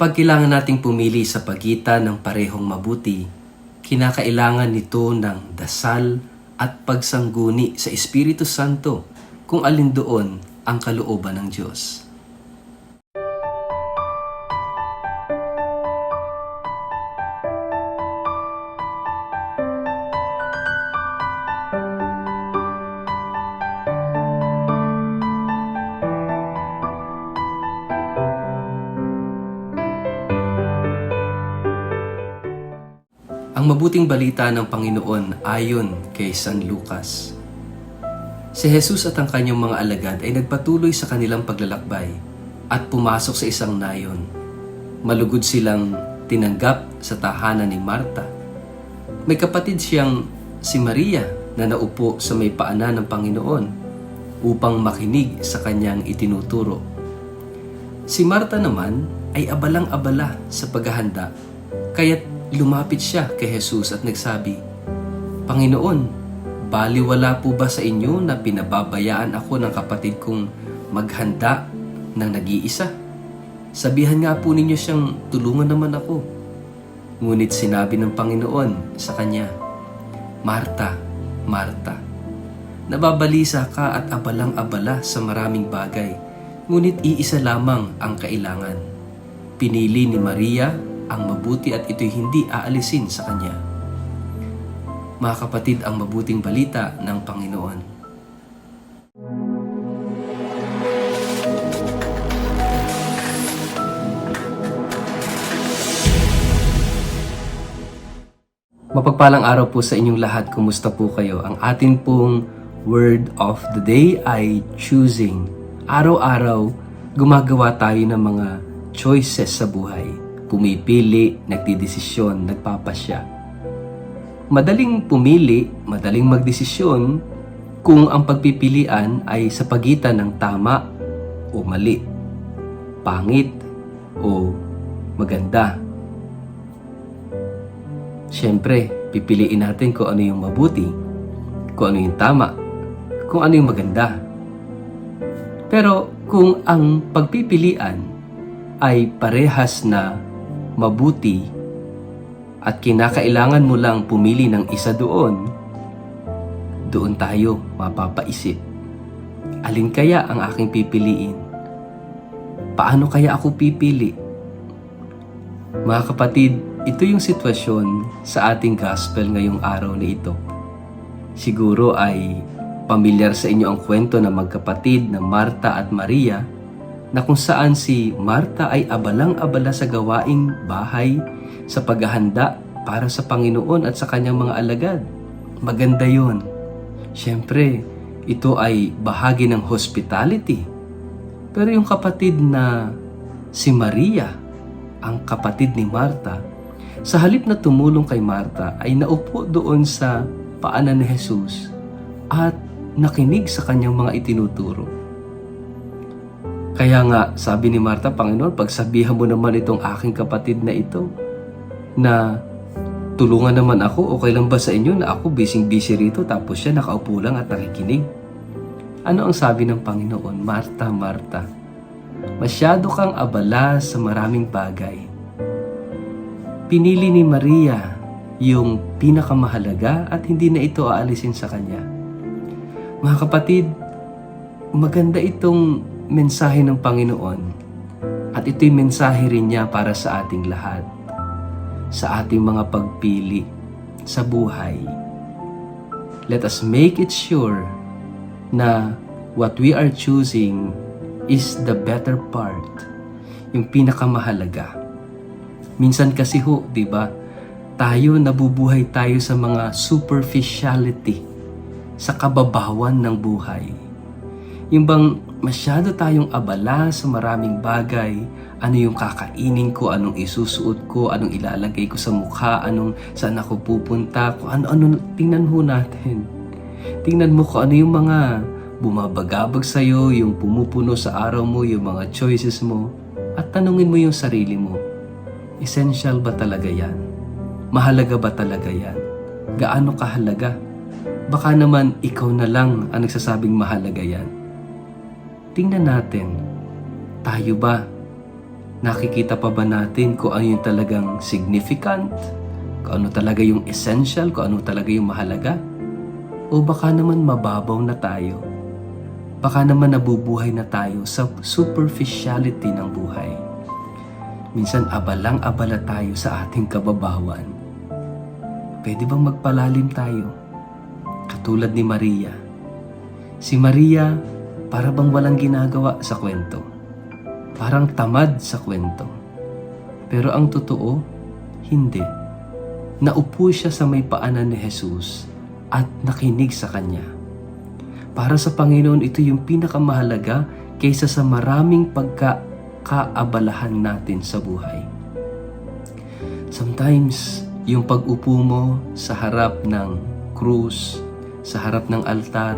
Kapag kailangan nating pumili sa pagitan ng parehong mabuti, kinakailangan nito ng dasal at pagsangguni sa Espiritu Santo kung alin doon ang kalooban ng Diyos. Ang mabuting balita ng Panginoon ayon kay San Lucas. Si Jesus at ang kanyang mga alagad ay nagpatuloy sa kanilang paglalakbay at pumasok sa isang nayon. Malugod silang tinanggap sa tahanan ni Marta. May kapatid siyang si Maria na naupo sa may paanan ng Panginoon upang makinig sa kanyang itinuturo. Si Marta naman ay abalang-abala sa paghahanda, kaya't lumapit siya kay Jesus at nagsabi, "Panginoon, baliwala po ba sa inyo na pinababayaan ako ng kapatid kong maghanda ng nag-iisa? Sabihan nga po ninyo siyang tulungan naman ako." Ngunit sinabi ng Panginoon sa kanya, "Marta, Marta, nababalisa ka at abalang-abala sa maraming bagay, ngunit iisa lamang ang kailangan. Pinili ni Maria ang mabuti at ito'y hindi aalisin sa kanya." Mga kapatid, ang mabuting balita ng Panginoon. Mapagpalang araw po sa inyong lahat. Kumusta po kayo? Ang atin pong word of the day ay choosing. Araw-araw, gumagawa tayo ng mga choices sa buhay. Pumipili, nagdidesisyon, nagpapasya. Madaling pumili, madaling magdesisyon kung ang pagpipilian ay sa pagitan ng tama o mali, pangit o maganda. Siyempre, pipiliin natin kung ano yung mabuti, kung ano yung tama, kung ano yung maganda. Pero kung ang pagpipilian ay parehas na mabuti at kinakailangan mo lang pumili ng isa doon tayo mapapaisip. Alin kaya ang aking pipiliin? Paano kaya ako pipili? Mga kapatid, ito yung sitwasyon sa ating gospel ngayong araw na ito. Siguro ay pamilyar sa inyo ang kwento ng magkapatid na Marta at Maria, na kung saan si Marta ay abalang-abala sa gawaing bahay, sa paghahanda para sa Panginoon at sa kanyang mga alagad. Maganda yon. Siyempre, ito ay bahagi ng hospitality. Pero yung kapatid na si Maria, ang kapatid ni Marta, sa halip na tumulong kay Marta, ay naupo doon sa paanan ni Jesus at nakinig sa kanyang mga itinuturo. Kaya nga, sabi ni Marta, "Panginoon, pagsabihan mo naman itong aking kapatid na ito na tulungan naman ako, okay lang ba sa inyo na ako busy rito tapos siya nakaupo lang at nakikinig?" Ano ang sabi ng Panginoon? "Marta, Marta, masyado kang abala sa maraming bagay. Pinili ni Maria yung pinakamahalaga at hindi na ito aalisin sa kanya." Mga kapatid, maganda itong mensahe ng Panginoon at ito'y mensahe rin niya para sa ating lahat, sa ating mga pagpili sa buhay. Let us make it sure na what we are choosing is the better part, yung pinakamahalaga. Minsan kasi di ba, tayo nabubuhay tayo sa mga superficiality, sa kababawan ng buhay. Yung bang masyado tayong abala sa maraming bagay, ano yung kakainin ko, anong isusuot ko, anong ilalagay ko sa mukha, saan ako pupunta, kung ano, tingnan ho natin. Tingnan mo kung ano yung mga bumabagabag sa'yo, yung pumupuno sa araw mo, yung mga choices mo, at tanungin mo yung sarili mo, essential ba talaga yan? Mahalaga ba talaga yan? Gaano kahalaga? Baka naman ikaw na lang ang nagsasabing mahalaga yan. Tingnan natin, tayo ba Nakikita pa ba natin kung ano yung talagang significant? Kung ano talaga yung essential? Kung ano talaga yung mahalaga? O baka naman mababaw na tayo? Baka naman nabubuhay na tayo sa superficiality ng buhay. Minsan abalang-abala tayo sa ating kababawan. Pwede bang magpalalim tayo? Katulad ni Maria. Si Maria, para bang walang ginagawa sa kwento. Parang tamad sa kwento. Pero ang totoo, hindi. Naupo siya sa may paanan ni Jesus at nakinig sa Kanya. Para sa Panginoon, ito yung pinakamahalaga kaysa sa maraming pagkakaabalahan natin sa buhay. Sometimes, yung pag-upo mo sa harap ng krus, sa harap ng altar,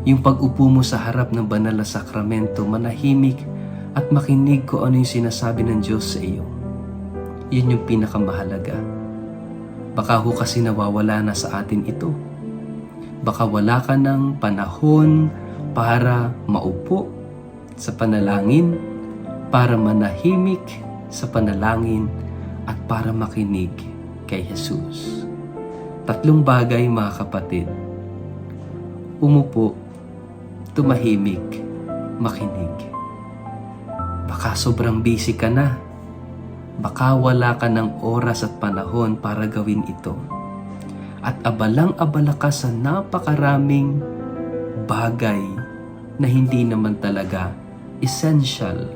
yung pag-upo mo sa harap ng banal na sakramento, manahimik at makinig kung ano yung sinasabi ng Diyos sa iyo. Yun yung pinakamahalaga. Baka ho kasi nawawala na sa atin ito. Baka wala ka ng panahon para maupo sa panalangin, para manahimik sa panalangin, at para makinig kay Jesus. 3 bagay, mga kapatid. Umupo, tumahimik, makinig. Baka sobrang busy ka na. Baka wala ka ng oras at panahon para gawin ito. At abalang-abala ka sa napakaraming bagay na hindi naman talaga essential,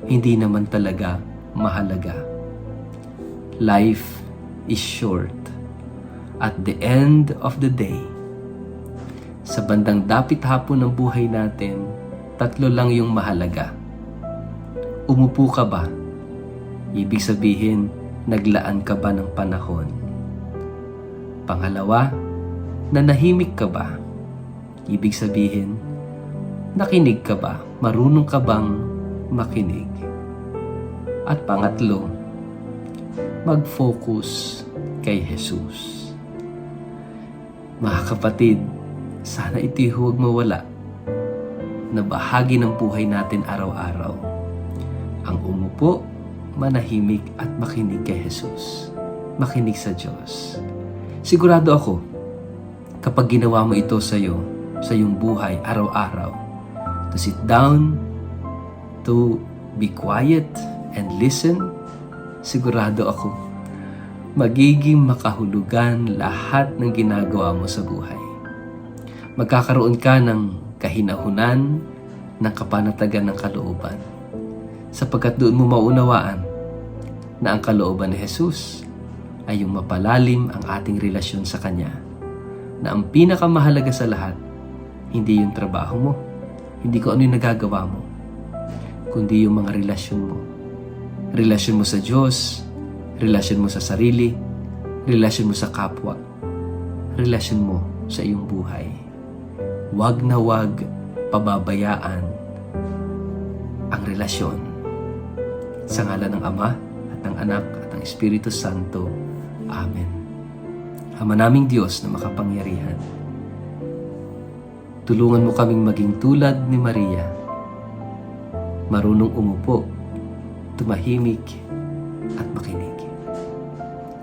hindi naman talaga mahalaga. Life is short. At the end of the day, sa bandang dapit hapon ng buhay natin, 3 lang yung mahalaga. Umupo ka ba? Ibig sabihin, naglaan ka ba ng panahon? Pangalawa, nanahimik ka ba? Ibig sabihin, nakinig ka ba? Marunong ka bang makinig? At pangatlo, mag-focus kay Jesus. Mga kapatid, sana ito'y huwag mawala na bahagi ng buhay natin araw-araw. Ang umupo, manahimik at makinig kay Jesus. Makinig sa Diyos. Sigurado ako, kapag ginawa mo ito sa iyong buhay araw-araw, to sit down, to be quiet and listen, sigurado ako, magiging makahulugan lahat ng ginagawa mo sa buhay. Magkakaroon ka ng kahinahunan, ng kapanatagan ng kalooban. Sapagkat doon mo maunawaan na ang kalooban ni Jesus ay yung mapalalim ang ating relasyon sa Kanya. Na ang pinakamahalaga sa lahat, hindi yung trabaho mo, hindi kung ano yung nagagawa mo, kundi yung mga relasyon mo. Relasyon mo sa Diyos, relasyon mo sa sarili, relasyon mo sa kapwa, relasyon mo sa iyong buhay. Wag na wag pababayaan ang relasyon. Sa ngalan ng Ama at ng Anak at ng Espiritu Santo. Amen. Ama naming Diyos na makapangyarihan, tulungan mo kaming maging tulad ni Maria, marunong umupo, tumahimik at makinig.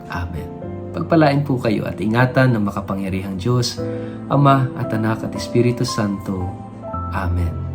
Amen. Pagpalain po kayo at ingatan ng makapangyarihang Diyos, Ama at Anak at Espiritu Santo. Amen.